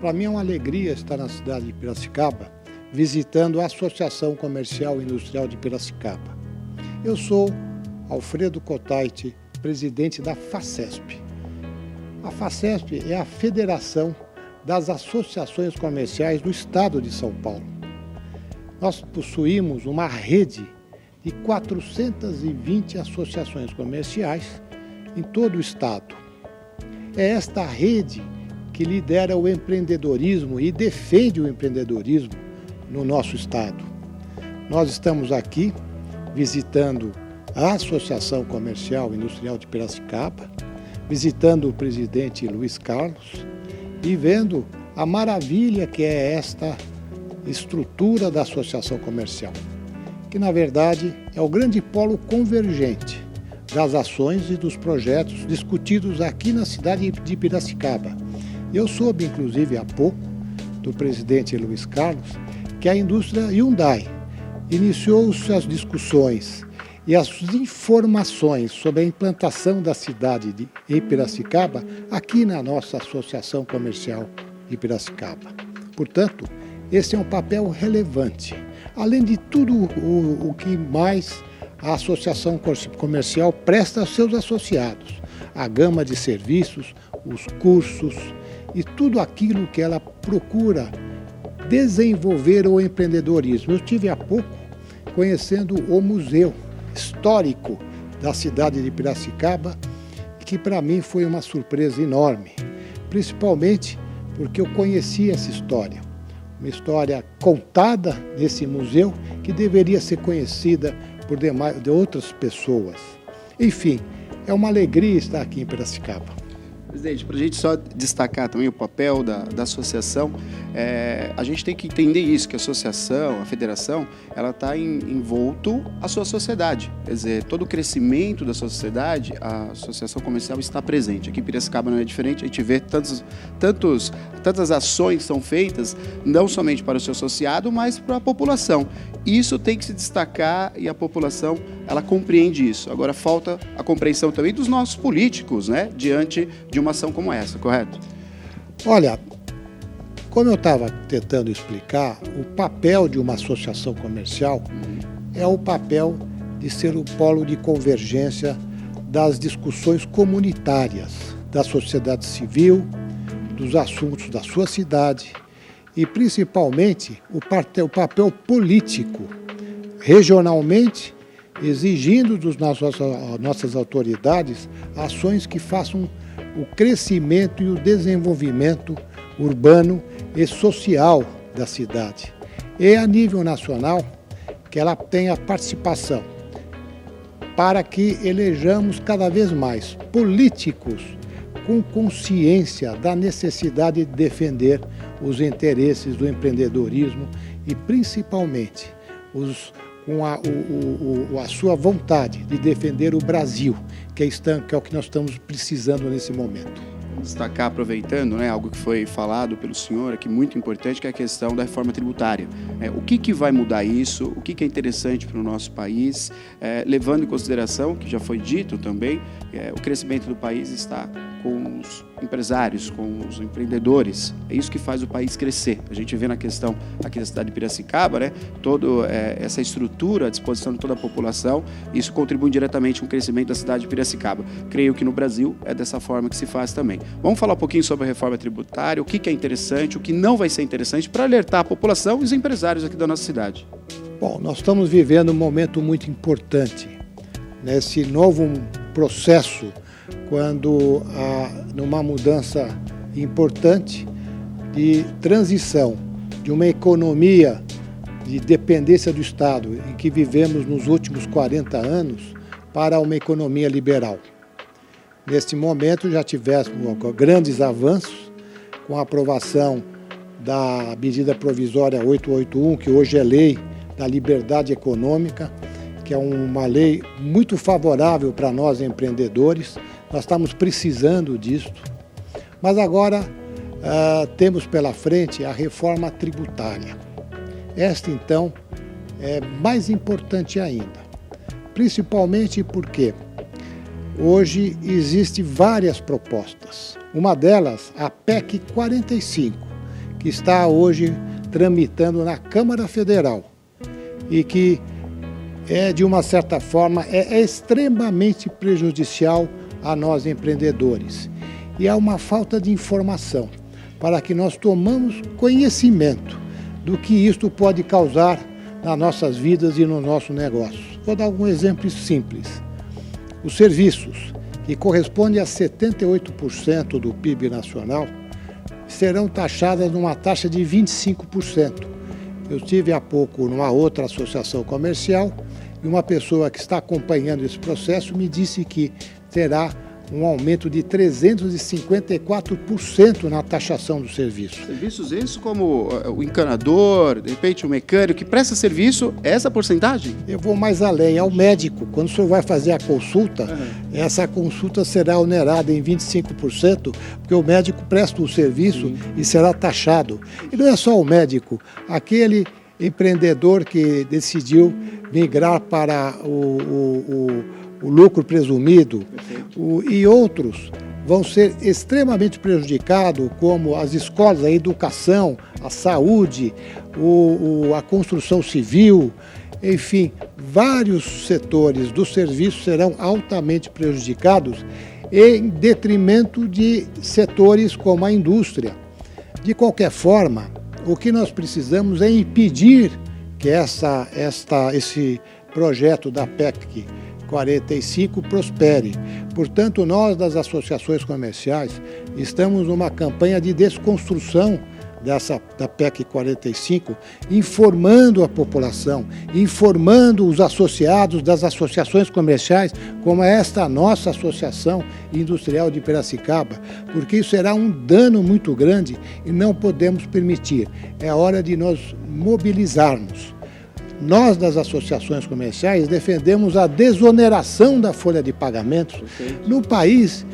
Para mim é uma alegria estar na cidade de Piracicaba, visitando a Associação Comercial e Industrial de Piracicaba. Eu sou Alfredo Cotaiti, presidente da FACESP. A FACESP é a Federação das Associações Comerciais do Estado de São Paulo. Nós possuímos uma rede de 420 associações comerciais em todo o estado. É esta rede que lidera o empreendedorismo e defende o empreendedorismo no nosso estado. Nós estamos aqui visitando a Associação Comercial e Industrial de Piracicaba, visitando o presidente Luiz Carlos e vendo a maravilha que é esta estrutura da Associação Comercial, que na verdade é o grande polo convergente das ações e dos projetos discutidos aqui na cidade de Piracicaba. Eu soube, inclusive, há pouco, do presidente Luiz Carlos, que a indústria Hyundai iniciou suas discussões e as informações sobre a implantação da cidade de Piracicaba aqui na nossa Associação Comercial de Piracicaba. Portanto, esse é um papel relevante. Além de tudo o que mais a Associação Comercial presta aos seus associados, a gama de serviços, os cursos e tudo aquilo que ela procura desenvolver o empreendedorismo. Eu estive há pouco conhecendo o museu histórico da cidade de Piracicaba, que para mim foi uma surpresa enorme, principalmente porque eu conheci essa história. Uma história contada nesse museu que deveria ser conhecida por de outras pessoas. Enfim, é uma alegria estar aqui em Piracicaba. Presidente, para a gente só destacar também o papel da associação, a gente tem que entender isso, que a associação, a federação, ela está envolto à sua sociedade. Quer dizer, todo o crescimento da sociedade, a associação comercial está presente. Aqui em Piracicaba não é diferente, a gente vê tantas ações que são feitas, não somente para o seu associado, mas para a população. Isso tem que se destacar e a população, ela compreende isso. Agora falta a compreensão também dos nossos políticos, né, diante de uma ação como essa, correto? Olha, como eu estava tentando explicar, o papel de uma associação comercial é o papel de ser o polo de convergência das discussões comunitárias, da sociedade civil, dos assuntos da sua cidade e, principalmente, o papel político, regionalmente, exigindo das nossas autoridades ações que façam o crescimento e o desenvolvimento urbano e social da cidade. E a nível nacional, que ela tenha participação, para que elejamos cada vez mais políticos com consciência da necessidade de defender os interesses do empreendedorismo e, principalmente, com a sua vontade de defender o Brasil, que é o que nós estamos precisando nesse momento. Destacar, aproveitando, né, algo que foi falado pelo senhor aqui, muito importante, que é a questão da reforma tributária. O que vai mudar isso? O que é interessante para o nosso país? Levando em consideração, que já foi dito também, o crescimento do país está com os empresários, com os empreendedores. É isso que faz o país crescer. A gente vê na questão aqui da cidade de Piracicaba, né, toda essa estrutura à disposição de toda a população, isso contribui diretamente com o crescimento da cidade de Piracicaba. Creio que no Brasil é dessa forma que se faz também. Vamos falar um pouquinho sobre a reforma tributária, o que é interessante, o que não vai ser interessante, para alertar a população e os empresários aqui da nossa cidade. Bom, nós estamos vivendo um momento muito importante nesse novo processo, quando numa mudança importante de transição de uma economia de dependência do Estado, em que vivemos nos últimos 40 anos, para uma economia liberal. Neste momento já tivemos grandes avanços com a aprovação da medida provisória 881, que hoje é lei da liberdade econômica, que é uma lei muito favorável para nós empreendedores. Nós estamos precisando disso. Mas agora temos pela frente a reforma tributária. Esta, então, é mais importante ainda, principalmente porque hoje existem várias propostas. Uma delas, a PEC 45, que está hoje tramitando na Câmara Federal e que de uma certa forma, é extremamente prejudicial a nós empreendedores. E há uma falta de informação para que nós tomamos conhecimento do que isto pode causar nas nossas vidas e no nosso negócio. Vou dar algum exemplo simples. Os serviços, que correspondem a 78% do PIB nacional, serão taxadas numa taxa de 25%. Eu estive há pouco numa outra associação comercial e uma pessoa que está acompanhando esse processo me disse que terá um aumento de 354% na taxação do serviço. Serviços esses como o encanador, de repente o mecânico que presta serviço, essa porcentagem? Eu vou mais além, ao médico. Quando o senhor vai fazer a consulta, essa consulta será onerada em 25%, porque o médico presta o serviço e será taxado. E não é só o médico, aquele empreendedor que decidiu migrar para o lucro presumido e outros vão ser extremamente prejudicados, como as escolas, a educação, a saúde, a construção civil, enfim, vários setores do serviço serão altamente prejudicados em detrimento de setores como a indústria. De qualquer forma, o que nós precisamos é impedir que esse projeto da PEC 45 prospere. Portanto, nós das associações comerciais estamos numa campanha de desconstrução da PEC 45, informando a população, informando os associados das associações comerciais, como esta nossa Associação Industrial de Piracicaba, porque isso será um dano muito grande e não podemos permitir. É hora de nós mobilizarmos. Nós, das associações comerciais, defendemos a desoneração da folha de pagamentos no país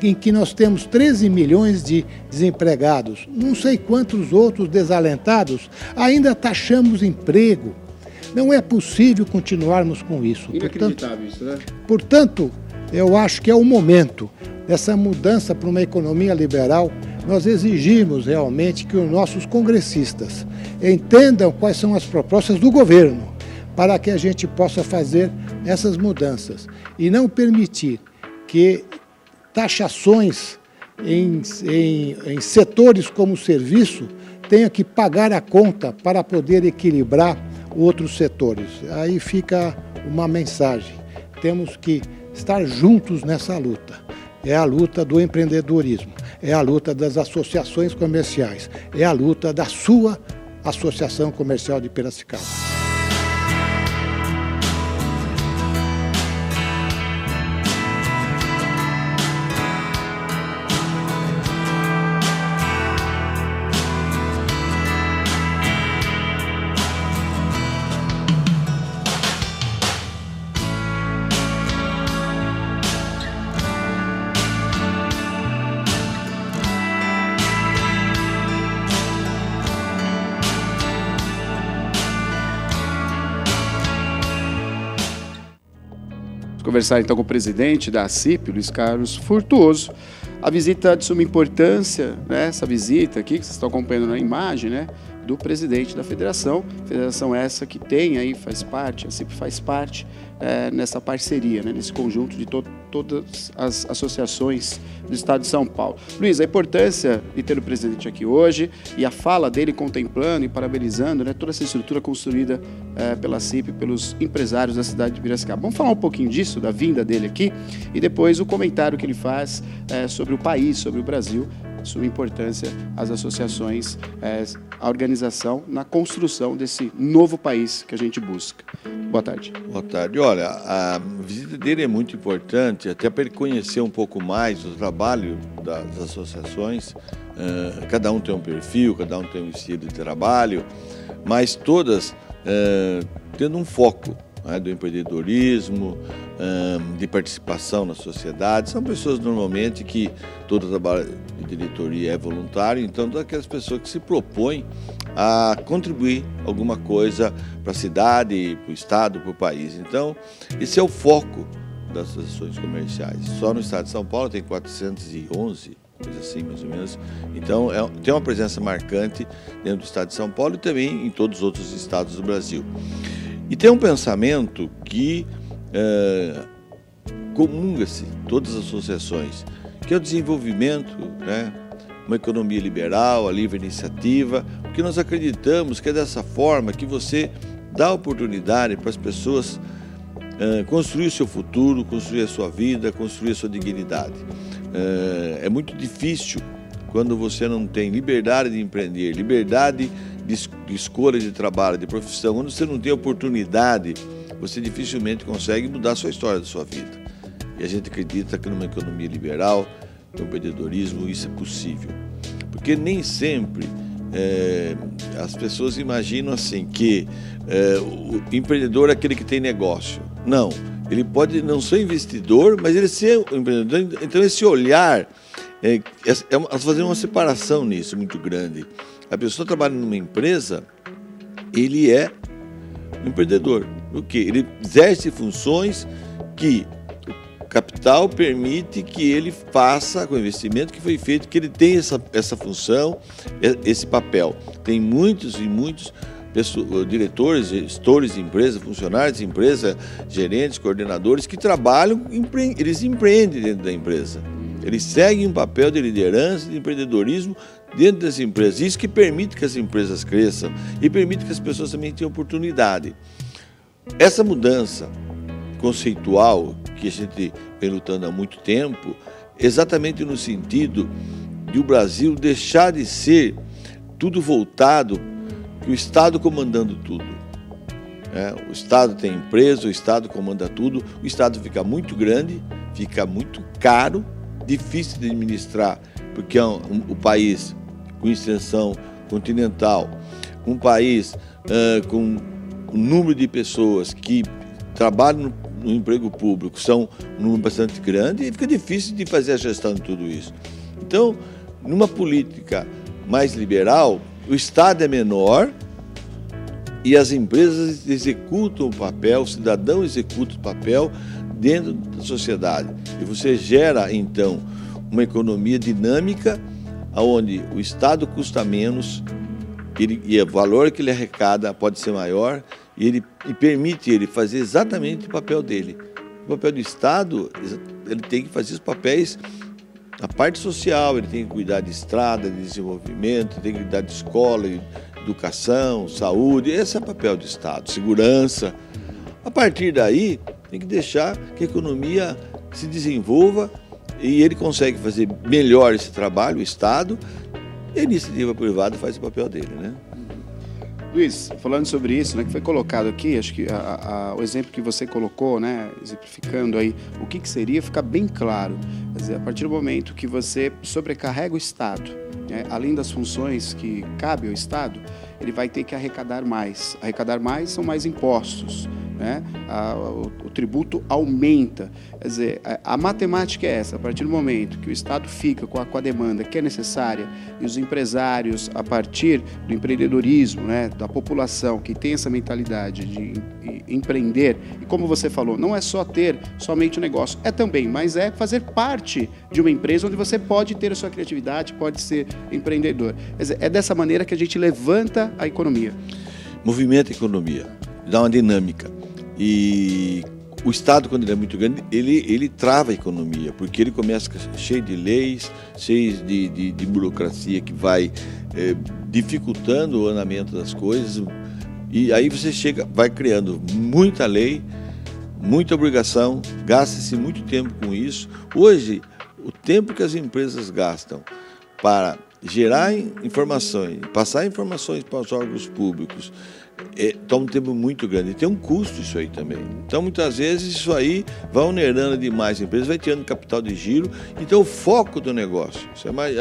em que nós temos 13 milhões de desempregados, não sei quantos outros desalentados, ainda taxamos emprego. Não é possível continuarmos com isso. Inacreditável isso, né? Portanto, eu acho que é o momento dessa mudança para uma economia liberal. Nós exigimos realmente que os nossos congressistas entendam quais são as propostas do governo para que a gente possa fazer essas mudanças e não permitir que taxações em setores como o serviço tenham que pagar a conta para poder equilibrar outros setores. Aí fica uma mensagem. Temos que estar juntos nessa luta. É a luta do empreendedorismo, é a luta das associações comerciais, é a luta da sua Associação Comercial de Piracicaba. Conversar então com o presidente da ACIP, Luiz Carlos Furtuoso. A visita de suma importância, né? Essa visita aqui que vocês estão acompanhando na imagem, né? Do presidente da federação essa que tem aí, faz parte, a ACIP faz parte nessa parceria, né? Nesse conjunto de todas as associações do estado de São Paulo. Luiz, a importância de ter o presidente aqui hoje e a fala dele contemplando e parabenizando, né, toda essa estrutura construída pela ACIP, pelos empresários da cidade de Piracicaba. Vamos falar um pouquinho disso, da vinda dele aqui, e depois o comentário que ele faz sobre o país, sobre o Brasil, sua importância às associações, a organização na construção desse novo país que a gente busca. Boa tarde. Boa tarde. Olha, a visita dele é muito importante, até para ele conhecer um pouco mais o trabalho das associações. Cada um tem um perfil, cada um tem um estilo de trabalho, mas todas tendo um foco, né, do empreendedorismo, de participação na sociedade. São pessoas normalmente que todo o trabalho de diretoria é voluntário, então todas aquelas pessoas que se propõem a contribuir alguma coisa para a cidade, para o estado, para o país. Então, esse é o foco das associações comerciais. Só no estado de São Paulo tem 411 coisa assim mais ou menos. Então tem uma presença marcante dentro do estado de São Paulo e também em todos os outros estados do Brasil. E tem um pensamento que comunga-se todas as associações, que é o desenvolvimento, né? Uma economia liberal, a livre iniciativa, porque nós acreditamos que é dessa forma que você dá oportunidade para as pessoas construir o seu futuro, construir a sua vida, construir a sua dignidade. É muito difícil quando você não tem liberdade de empreender, liberdade de escolha de trabalho, de profissão. Quando você não tem oportunidade, você dificilmente consegue mudar a sua história da sua vida. E a gente acredita que numa economia liberal, no empreendedorismo, isso é possível. Porque nem sempre as pessoas imaginam assim que o empreendedor é aquele que tem negócio. Não, ele pode não ser investidor, mas ele ser um empreendedor. Então esse olhar, fazer uma separação nisso muito grande. A pessoa trabalha numa empresa, ele é um empreendedor. O quê? Ele exerce funções que o capital permite que ele faça com o investimento que foi feito, que ele tem essa função, esse papel. Tem muitos e muitos diretores, gestores de empresa, funcionários de empresa, gerentes, coordenadores que trabalham, eles empreendem dentro da empresa. Eles seguem um papel de liderança, de empreendedorismo dentro das empresas. Isso que permite que as empresas cresçam e permite que as pessoas também tenham oportunidade. Essa mudança conceitual que a gente vem lutando há muito tempo, exatamente no sentido de o Brasil deixar de ser tudo voltado que o Estado comandando tudo. O Estado tem empresa, o Estado comanda tudo, o Estado fica muito grande, fica muito caro, difícil de administrar, porque é um país com extensão continental, um país com um número de pessoas que trabalham no emprego público, são um número bastante grande e fica difícil de fazer a gestão de tudo isso. Então, numa política mais liberal, o Estado é menor e as empresas executam o papel, o cidadão executa o papel dentro da sociedade. E você gera, então, uma economia dinâmica, onde o Estado custa menos e o valor que ele arrecada pode ser maior e permite ele fazer exatamente o papel dele. O papel do Estado, ele tem que fazer os papéis, a parte social, ele tem que cuidar de estrada, de desenvolvimento, tem que cuidar de escola, educação, saúde, esse é o papel do Estado, segurança. A partir daí, tem que deixar que a economia se desenvolva e ele consegue fazer melhor esse trabalho, o Estado, e a iniciativa privada faz o papel dele, né? Luiz, falando sobre isso, né, que foi colocado aqui, acho que o exemplo que você colocou, né, exemplificando aí o que seria, fica bem claro. Quer dizer, a partir do momento que você sobrecarrega o Estado, né, além das funções que cabe ao Estado, ele vai ter que arrecadar mais. Arrecadar mais são mais impostos, né? O tributo aumenta. Quer dizer, a matemática é essa. A partir do momento que o Estado fica com a demanda que é necessária e os empresários, a partir do empreendedorismo, né, da população que tem essa mentalidade de empreender, e como você falou, não é só ter somente o negócio, é também, mas é fazer parte de uma empresa onde você pode ter a sua criatividade, pode ser empreendedor. Quer dizer, é dessa maneira que a gente levanta a economia. Movimenta a economia, dá uma dinâmica. E o Estado, quando ele é muito grande, ele trava a economia, porque ele começa cheio de leis, cheio de burocracia que vai dificultando o andamento das coisas. E aí você vai criando muita lei, muita obrigação, gasta-se muito tempo com isso. Hoje, o tempo que as empresas gastam para gerar informações, passar informações para os órgãos públicos, toma um tempo muito grande. E tem um custo isso aí também. Então, muitas vezes, isso aí vai onerando demais a empresa, vai tirando capital de giro. Então, o foco do negócio,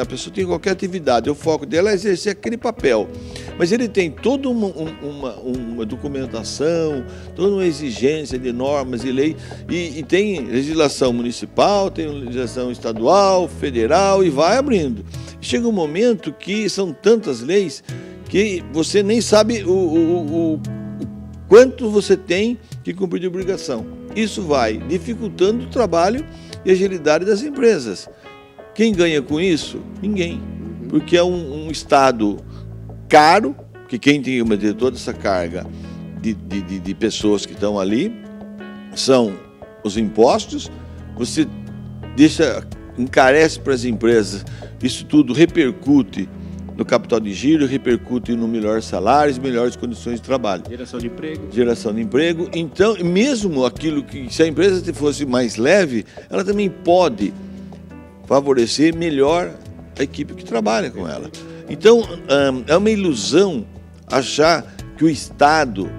a pessoa tem qualquer atividade, o foco dela é exercer aquele papel. Mas ele tem toda uma documentação, toda uma exigência de normas e lei, e tem legislação municipal, tem legislação estadual, federal, e vai abrindo. Chega um momento que são tantas leis que você nem sabe o quanto você tem que cumprir de obrigação. Isso vai dificultando o trabalho e a agilidade das empresas, Quem ganha com isso? Ninguém. Porque é um Estado caro, que quem tem que meter toda essa carga de pessoas que estão ali são os impostos. Você encarece para as empresas, isso tudo repercute no capital de giro, repercute no melhores salários, melhores condições de trabalho. Geração de emprego. Geração de emprego. Então, mesmo aquilo que, se a empresa fosse mais leve, ela também pode favorecer melhor a equipe que trabalha com ela. Então, é uma ilusão achar que o Estado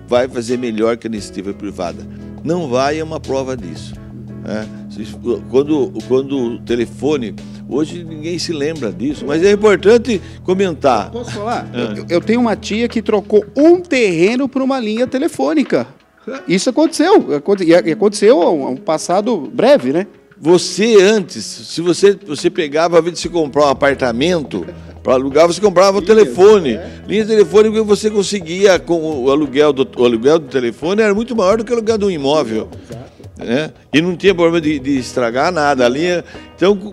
vai fazer melhor que a iniciativa privada. Não vai, é uma prova disso. Quando o telefone... Hoje ninguém se lembra disso, mas é importante comentar. Posso falar? Eu tenho uma tia que trocou um terreno por uma linha telefônica. Isso aconteceu. E aconteceu a um passado breve, né? Você antes, se você pegava, ao invés de se comprar um apartamento para alugar, você comprava o telefone. Linha telefônica que você conseguia com o aluguel do telefone era muito maior do que o aluguel de um imóvel. Né? E não tinha problema de estragar nada. A linha... Então,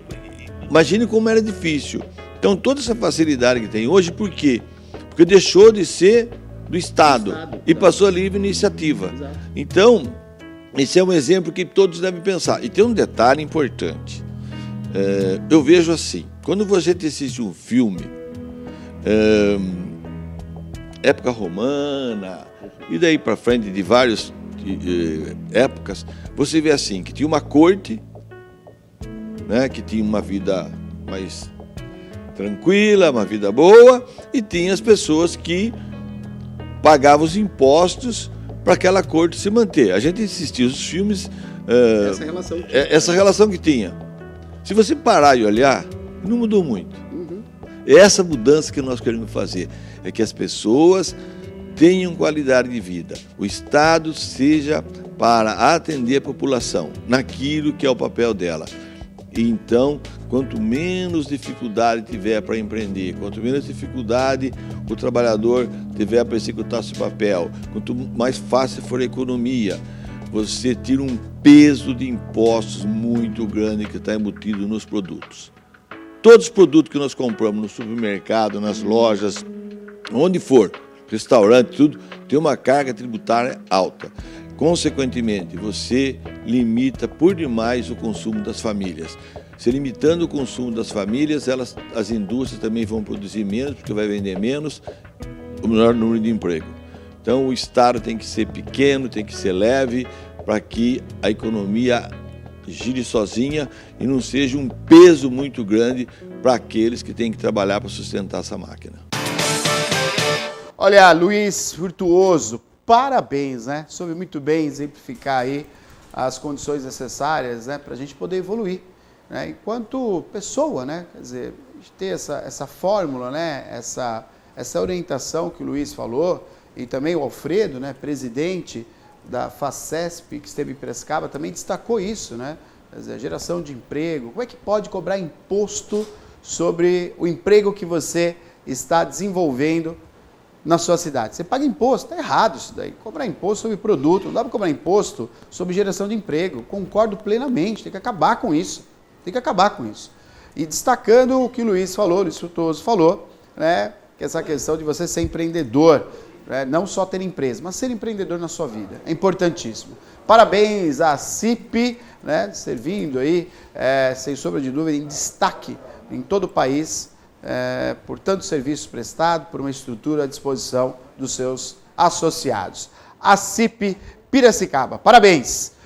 imagine como era difícil. Então, toda essa facilidade que tem hoje, por quê? Porque deixou de ser do Estado e passou a livre iniciativa. Então, esse é um exemplo que todos devem pensar. E tem um detalhe importante. Eu vejo assim, quando você assiste um filme, época romana, e daí para frente de várias épocas, você vê assim, que tinha uma corte, né, que tinha uma vida mais tranquila, uma vida boa, e tinha as pessoas que pagavam os impostos para aquela corte se manter. A gente assistia os filmes... essa relação que tinha. Se você parar e olhar, não mudou muito. É essa mudança que nós queremos fazer. É que as pessoas tenham qualidade de vida. O Estado seja para atender a população naquilo que é o papel dela. E então, quanto menos dificuldade tiver para empreender, quanto menos dificuldade o trabalhador tiver para executar seu papel, quanto mais fácil for a economia, você tira um peso de impostos muito grande que está embutido nos produtos. Todos os produtos que nós compramos no supermercado, nas lojas, onde for, restaurante, tudo, tem uma carga tributária alta. Consequentemente, você limita por demais o consumo das famílias. Se limitando o consumo das famílias, as indústrias também vão produzir menos, porque vai vender menos, o menor número de emprego. Então, o Estado tem que ser pequeno, tem que ser leve, para que a economia gire sozinha e não seja um peso muito grande para aqueles que têm que trabalhar para sustentar essa máquina. Olha, Luiz Virtuoso, parabéns, né? Soube muito bem exemplificar aí as condições necessárias, né, para a gente poder evoluir, né? Enquanto pessoa, né? Quer dizer, a gente ter essa fórmula, né? Essa orientação que o Luiz falou, e também o Alfredo, né, presidente da FACESP, que esteve em Piracicaba, também destacou isso, né? Quer dizer, geração de emprego. Como é que pode cobrar imposto sobre o emprego que você está desenvolvendo na sua cidade? Você paga imposto, está errado isso daí. Cobrar imposto sobre produto, não dá para cobrar imposto sobre geração de emprego. Concordo plenamente, tem que acabar com isso. Tem que acabar com isso. E destacando o que o Luiz Frutuoso falou, né, que é essa questão de você ser empreendedor, né, não só ter empresa, mas ser empreendedor na sua vida. É importantíssimo. Parabéns à CIP, né, servindo aí, sem sombra de dúvida, em destaque em todo o país, por tantos serviços prestados, por uma estrutura à disposição dos seus associados. A CIP Piracicaba. Parabéns!